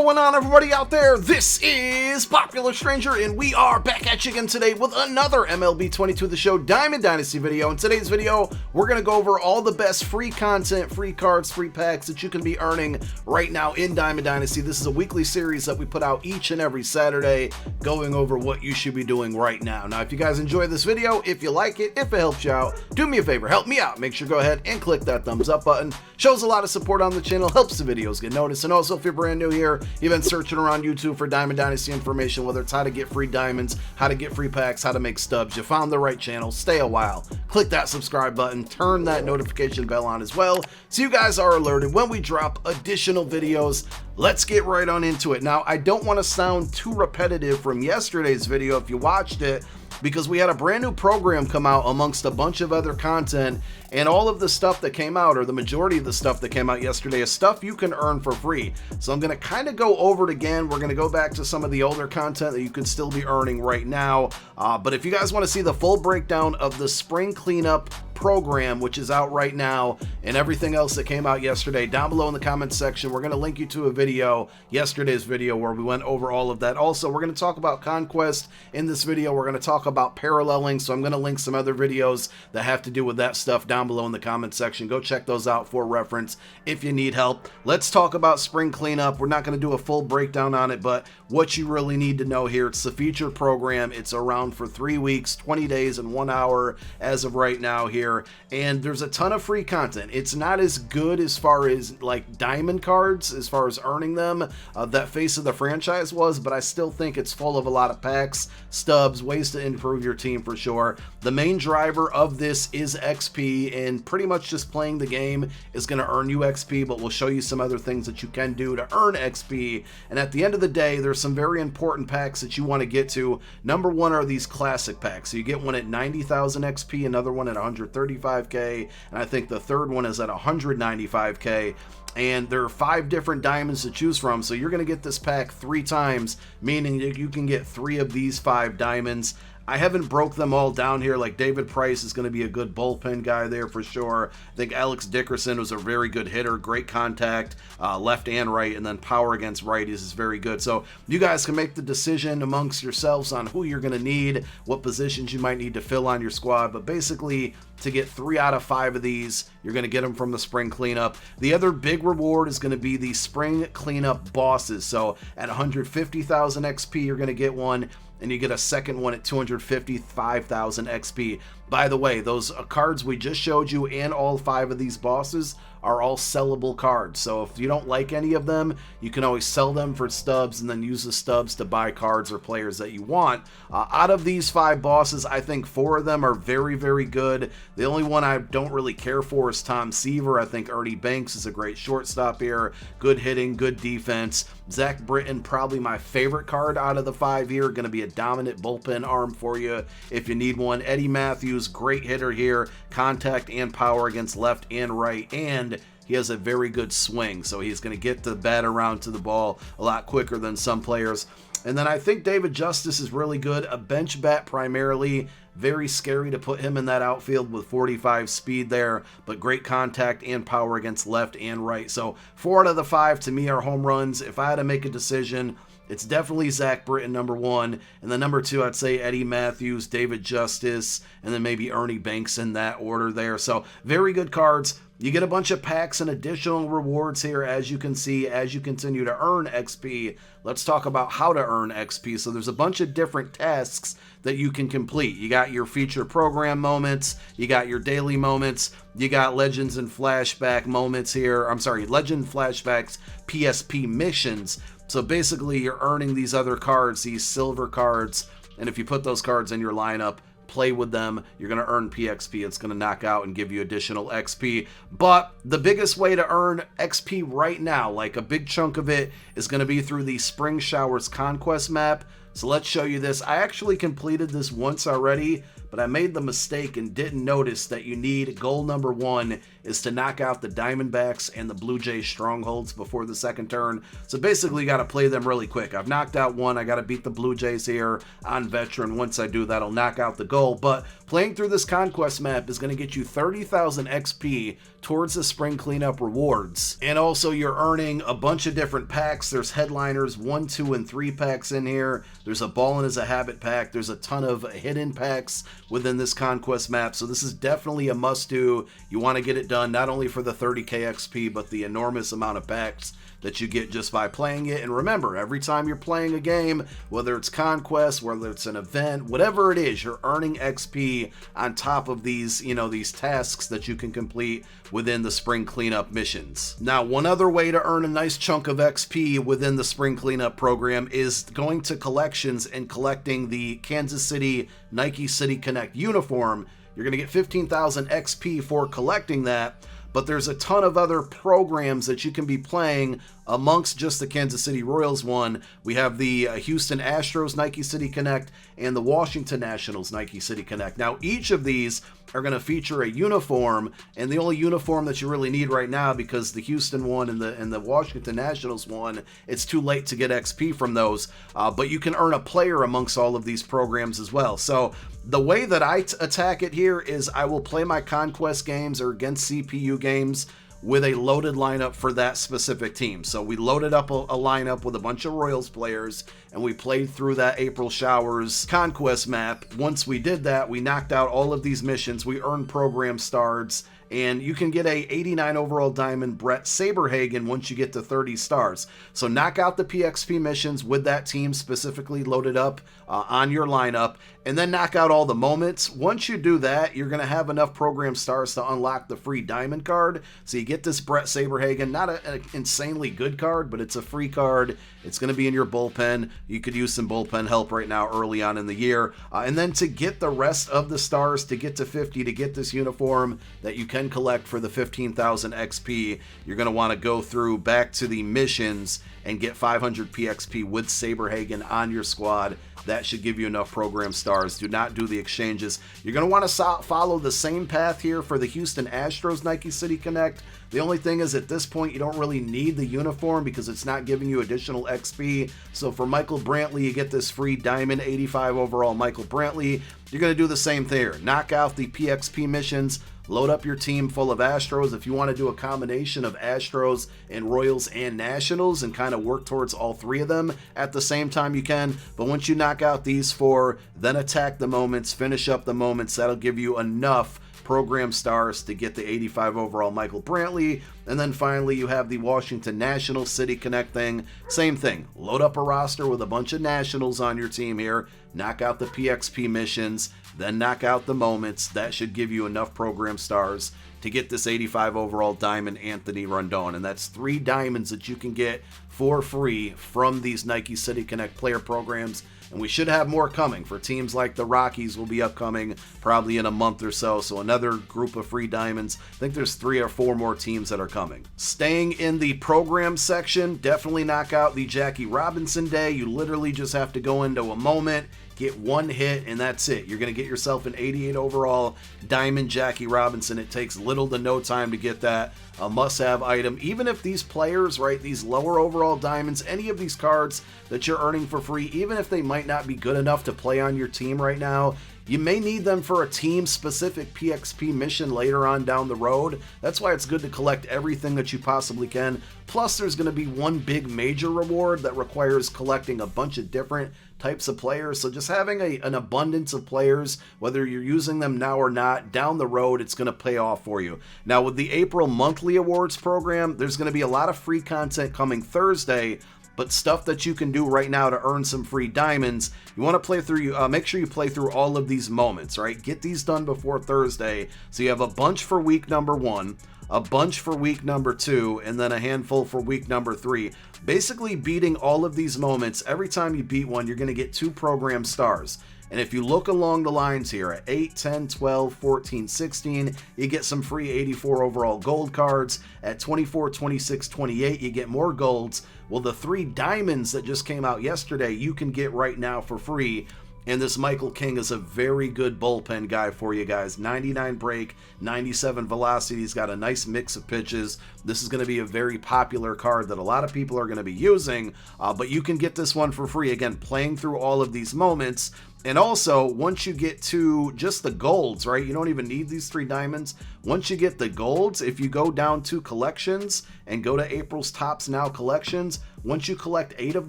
going on, everybody out there? This is Popular Stranger, and we are back at you again today with another MLB 22 The Show Diamond Dynasty video. In today's video, we're going to go over all the best free content, free cards, free packs that you can be earning right now in Diamond Dynasty. This is a weekly series that we put out each and every Saturday, going over what you should be doing right now. Now, if you guys enjoy this video, if you like it, if it helps you out, do me a favor, help me out. Make sure to go ahead and click that thumbs up button. Shows a lot of support on the channel, helps the videos get noticed. And also, if you're brand new here, you've been searching around YouTube for Diamond Dynasty information, whether it's how to get free diamonds, how to get free packs, how to make stubs, you found the right channel. Stay a while, click that subscribe button, turn that notification bell on as well, so you guys are alerted when we drop additional videos. Let's get right on into it. Now, I don't want to sound too repetitive from yesterday's video if you watched it, because we had a brand new program come out amongst a bunch of other content, and all of the stuff that came out, or the majority of the stuff that came out yesterday, is stuff you can earn for free. So I'm going to kind of go over it again. We're going to go back to some of the older content that you could still be earning right now. But if you guys want to see the full breakdown of the spring cleanup program, which is out right now, and everything else that came out yesterday, down below in the comments section, we're going to link you to a video, yesterday's video, where we went over all of that. Also, we're going to talk about Conquest in this video. We're going to talk about paralleling, so I'm going to link some other videos that have to do with that stuff down below in the comments section. Go check those out for reference if you need help. Let's talk about spring cleanup. We're not going to do a full breakdown on it, but what you really need to know here, it's the featured program. It's around for 3 weeks, 20 days, and 1 hour as of right now here, and there's a ton of free content. It's not as good as far as like diamond cards, as far as earning them, that Face of the Franchise was, but I still think it's full of a lot of packs, stubs, ways to improve your team for sure. The main driver of this is XP, and pretty much just playing the game is going to earn you XP, but we'll show you some other things that you can do to earn XP. And at the end of the day, there's some very important packs that you want to get to. Number one are these classic packs. So you get one at 90,000 XP, another one at 135k, and I think the third one is at 195k. And there are 5 different diamonds to choose from, so you're going to get this pack 3 times, meaning you can get 3 of these 5 diamonds. I haven't broke them all down here. Like David Price is going to be a good bullpen guy there for sure. I think Alex Dickerson was a very good hitter, great contact, left and right, and then power against righties is very good. So you guys can make the decision amongst yourselves on who you're going to need, what positions you might need to fill on your squad. But basically, to get 3 out of 5 of these, you're going to get them from the spring cleanup. The other big reward is going to be the spring cleanup bosses. So at 150,000 XP, you're going to get one, and you get a second one at 255,000 XP. By the way, those cards we just showed you and all 5 of these bosses are all sellable cards. So if you don't like any of them, you can always sell them for stubs and then use the stubs to buy cards or players that you want. Out of these 5 bosses, I think 4 of them are very, very good. The only one I don't really care for is Tom Seaver. I think Ernie Banks is a great shortstop here. Good hitting, good defense. Zach Britton, probably my favorite card out of the 5 here. Going to be a dominant bullpen arm for you if you need one. Eddie Matthews, great hitter here. Contact and power against left and right, and he has a very good swing, so he's going to get the bat around to the ball a lot quicker than some players. And then I think David Justice is really good, a bench bat primarily. Very scary to put him in that outfield with 45 speed there, but great contact and power against left and right. So 4 out of the 5 to me are home runs. If I had to make a decision, it's definitely Zach Britton, number 1. And then number 2, I'd say Eddie Matthews, David Justice, and then maybe Ernie Banks in that order there. So very good cards. You get a bunch of packs and additional rewards here, as you can see, as you continue to earn XP. Let's talk about how to earn XP. So there's a bunch of different tasks that you can complete. You got your feature program moments, you got your daily moments, you got legends and flashback moments here. I'm sorry, legend flashbacks, PSP missions. So basically, you're earning these other cards, these silver cards, and if you put those cards in your lineup, play with them, you're going to earn PXP. It's going to knock out and give you additional XP. But the biggest way to earn XP right now, like a big chunk of it, is going to be through the Spring Showers Conquest map. So let's show you this. I actually completed this once already, but I made the mistake and didn't notice that you need goal number 1 is to knock out the Diamondbacks and the Blue Jays strongholds before the second turn. So basically you got to play them really quick. I've knocked out one. I got to beat the Blue Jays here on veteran. Once I do, that'll knock out the goal. But playing through this conquest map is going to get you 30,000 XP towards the spring cleanup rewards. And also you're earning a bunch of different packs. There's headliners 1, 2, and 3 packs in here. There's a Ballin' as a Habit pack. There's a ton of hidden packs within this conquest map. So this is definitely a must do. You want to get it done not only for the 30k XP, but the enormous amount of packs that you get just by playing it. And remember, every time you're playing a game, whether it's conquest, whether it's an event, whatever it is, you're earning XP on top of these, these tasks that you can complete within the spring cleanup missions. Now, one other way to earn a nice chunk of XP within the spring cleanup program is going to collections and collecting the Kansas City Nike City Connect uniform. You're going to get 15,000 XP for collecting that. But there's a ton of other programs that you can be playing amongst just the Kansas City Royals one. We have the Houston Astros Nike City Connect and the Washington Nationals Nike City Connect. Now, each of these are going to feature a uniform, and the only uniform that you really need right now, because the Houston one and the Washington Nationals one, it's too late to get XP from those, but you can earn a player amongst all of these programs as well. So the way that I attack it here is I will play my conquest games or against CPU games with a loaded lineup for that specific team. So we loaded up a lineup with a bunch of Royals players, and we played through that April Showers conquest map. Once we did that, we knocked out all of these missions. We earned program stars, and you can get a 89 overall diamond Brett Saberhagen once you get to 30 stars. So knock out the PXP missions with that team specifically loaded up on your lineup, and then knock out all the moments. Once you do that, you're going to have enough program stars to unlock the free diamond card. So you get this Brett Saberhagen, not an insanely good card, but it's a free card. It's going to be in your bullpen. You could use some bullpen help right now early on in the year. And then to get the rest of the stars, to get to 50, to get this uniform that you can collect for the 15,000 XP, you're going to want to go through back to the missions and get 500 PXP with Saberhagen on your squad. That should give you enough program stars. Do not do the exchanges. You're going to want to follow the same path here for the Houston Astros Nike City Connect. The only thing is, at this point, you don't really need the uniform because it's not giving you additional XP. So for Michael Brantley, you get this free Diamond 85 overall Michael Brantley. You're going to do the same thing here. Knock out the PXP missions. Load up your team full of Astros. If you want to do a combination of Astros and Royals and Nationals and kind of work towards all three of them at the same time, you can. But once you knock out these 4, then attack the moments, finish up the moments. That'll give you enough program stars to get the 85 overall Michael Brantley. And then finally, you have the Washington National City Connect thing. Same thing. Load up a roster with a bunch of Nationals on your team here. Knock out the PXP missions. Then knock out the moments. That should give you enough program stars to get this 85 overall diamond Anthony Rondon. And that's 3 diamonds that you can get for free from these Nike City Connect player programs. And we should have more coming. For teams like the Rockies will be upcoming probably in a month or so. So another group of free diamonds. I think there's 3 or 4 more teams that are coming. Staying in the program section, definitely knock out the Jackie Robinson Day. You literally just have to go into a moment, get 1 hit, and that's it. You're going to get yourself an 88 overall diamond Jackie Robinson. It takes little to no time to get that. A must-have item. Even if these players, right, these lower overall diamonds, any of these cards that you're earning for free, even if they might not be good enough to play on your team right now, you may need them for a team-specific PXP mission later on down the road. That's why it's good to collect everything that you possibly can. Plus, there's going to be one big major reward that requires collecting a bunch of different types of players. So just having an abundance of players, whether you're using them now or not, down the road, it's going to pay off for you. Now, with the April monthly awards program, there's going to be a lot of free content coming Thursday, but stuff that you can do right now to earn some free diamonds. You want to play through, make sure you play through all of these moments, right? Get these done before Thursday. So you have a bunch for week number 1, a bunch for week number 2, and then a handful for week number 3. Basically beating all of these moments. Every time you beat one, you're going to get 2 program stars. And if you look along the lines here at 8, 10, 12, 14, 16, you get some free 84 overall gold cards. At 24, 26, 28, you get more golds. Well, the 3 diamonds that just came out yesterday, you can get right now for free. And this Michael King is a very good bullpen guy for you guys. 99 break, 97 velocity. He's got a nice mix of pitches. This is going to be a very popular card that a lot of people are going to be using, but you can get this one for free. Again, playing through all of these moments. And also, once you get to just the golds, right? You don't even need these 3 diamonds. Once you get the golds, if you go down to collections and go to April's Tops Now collections, once you collect 8 of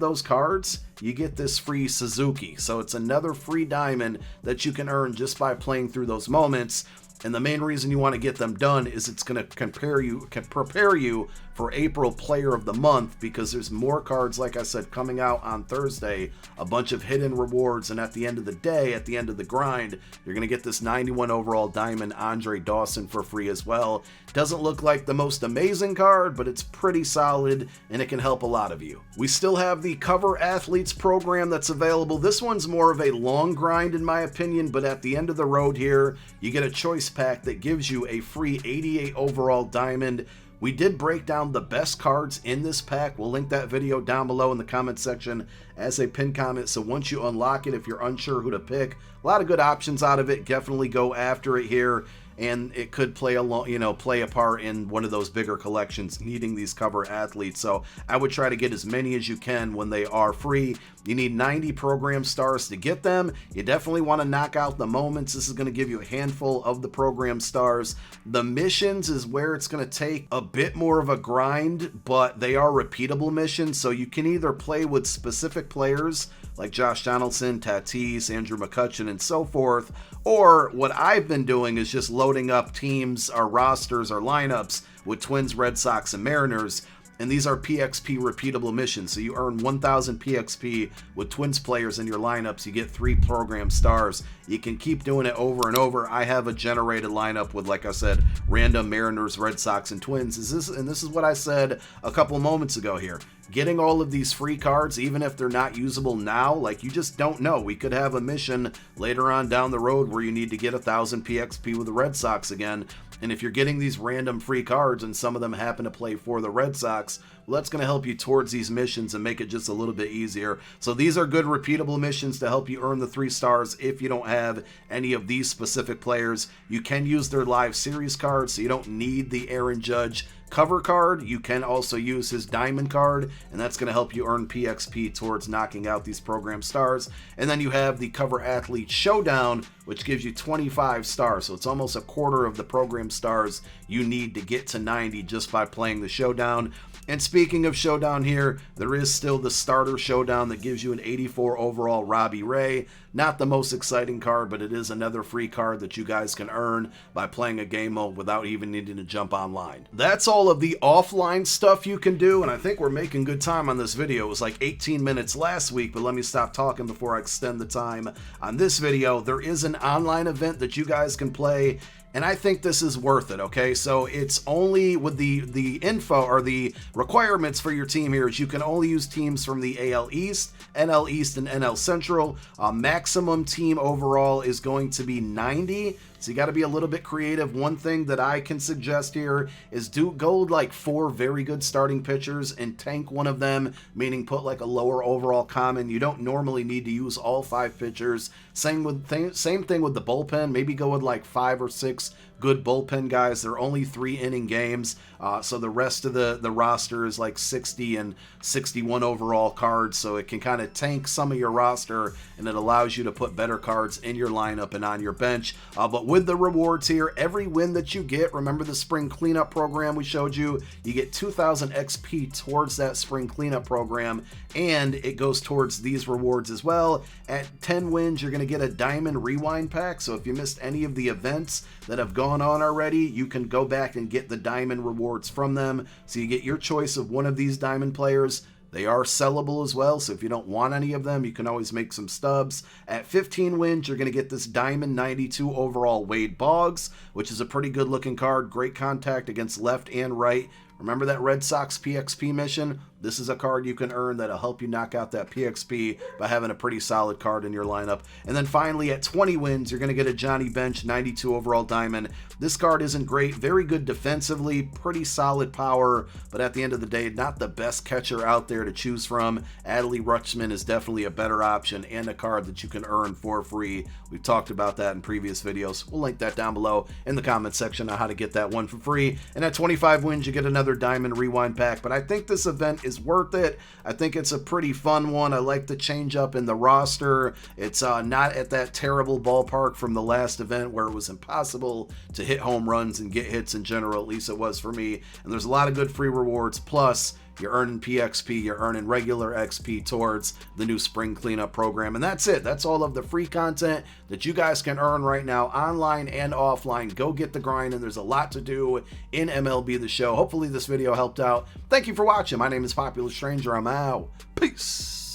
those cards, you get this free Suzuki. So it's another free diamond that you can earn just by playing through those moments. And the main reason you want to get them done is it's going to prepare you for April Player of the Month, because there's more cards, like I said, coming out on Thursday, a bunch of hidden rewards, and at the end of the day, at the end of the grind, you're going to get this 91 overall diamond Andre Dawson for free as well. Doesn't look like the most amazing card, but it's pretty solid, and it can help a lot of you. We still have the Cover Athletes program that's available. This one's more of a long grind in my opinion, but at the end of the road here, you get a choice pack that gives you a free 88 overall diamond. We did break down the best cards in this pack. We'll link that video down below in the comment section as a pinned comment. So once you unlock it, if you're unsure who to pick, a lot of good options out of it. Definitely go after it here. And it could play a part in one of those bigger collections needing these cover athletes. So I would try to get as many as you can when they are free. You need 90 program stars to get them. You definitely want to knock out the moments. This is going to give you a handful of the program stars. The missions is where it's going to take a bit more of a grind, but they are repeatable missions. So you can either play with specific players like Josh Donaldson, Tatis, Andrew McCutchen, and so forth. Or what I've been doing is just loading up teams, our rosters, our lineups with Twins, Red Sox, and Mariners. And these are PXP repeatable missions. So you earn 1,000 PXP with Twins players in your lineups. You get 3 program stars. You can keep doing it over and over. I have a generated lineup with, like I said, random Mariners, Red Sox, and Twins. This is what I said a couple moments ago here. Getting all of these free cards, even if they're not usable now, like, you just don't know. We could have a mission later on down the road where you need to get 1,000 PXP with the Red Sox again. And if you're getting these random free cards and some of them happen to play for the Red Sox, well, that's going to help you towards these missions and make it just a little bit easier. So these are good repeatable missions to help you earn the 3 stars if you don't have any of these specific players. You can use their live series cards, so you don't need the Aaron Judge cover card. You can also use his diamond card, and that's going to help you earn PXP towards knocking out these program stars. And then you have the Cover Athlete Showdown, which gives you 25 stars. So it's almost a quarter of the program stars you need to get to 90 just by playing the Showdown. And speaking of Showdown here, there is still the Starter Showdown that gives you an 84 overall Robbie Ray. Not the most exciting card, but it is another free card that you guys can earn by playing a game mode without even needing to jump online. That's all of the offline stuff you can do, and I think we're making good time on this video. It was like 18 minutes last week, but let me stop talking before I extend the time on this video. There is an online event that you guys can play, and I think this is worth it, okay? So it's only with the info or the requirements for your team here is you can only use teams from the AL East, NL East, and NL Central. Maximum team overall is going to be 90. So you got to be a little bit creative. One thing that I can suggest here is go like 4 very good starting pitchers and tank one of them, meaning put like a lower overall common. You don't normally need to use all 5 pitchers. Same thing with the bullpen. Maybe go with like 5 or 6 good bullpen guys. They're only 3 inning games, so the rest of the roster is like 60 and 61 overall cards, so it can kind of tank some of your roster, and it allows you to put better cards in your lineup and on your bench. But with the rewards here, every win that you get, remember the spring cleanup program we showed you, you get 2,000 XP towards that spring cleanup program, and it goes towards these rewards as well. At 10 wins, you're going to get a diamond rewind pack, so if you missed any of the events that have gone on already, you can go back and get the diamond rewards from them. So you get your choice of one of these diamond players. They are sellable as well, so if you don't want any of them, you can always make some stubs. At 15 wins, you're going to get this diamond 92 overall Wade Boggs, which is a pretty good looking card. Great contact against left and right. Remember that Red Sox PXP mission? this is a card you can earn that'll help you knock out that PXP by having a pretty solid card in your lineup. And then finally, at 20 wins, you're going to get a Johnny Bench 92 overall diamond. This card isn't great, very good defensively, pretty solid power, but at the end of the day, not the best catcher out there to choose from. Adley Rutschman is definitely a better option and a card that you can earn for free. We've talked about that in previous videos. We'll link that down below in the comment section on how to get that one for free. And at 25 wins, you get another Diamond Rewind pack. But I think this event is worth it. I think it's a pretty fun one. I like the change up in the roster. It's not at that terrible ballpark from the last event where it was impossible to hit home runs and get hits in general. At least it was for me. And there's a lot of good free rewards. Plus, you're earning PXP, you're earning regular XP towards the new spring cleanup program. And that's it. That's all of the free content that you guys can earn right now, online and offline. Go get the grind, and there's a lot to do in MLB The Show. Hopefully this video helped out. Thank you for watching. My name is Popular Stranger. I'm out. Peace.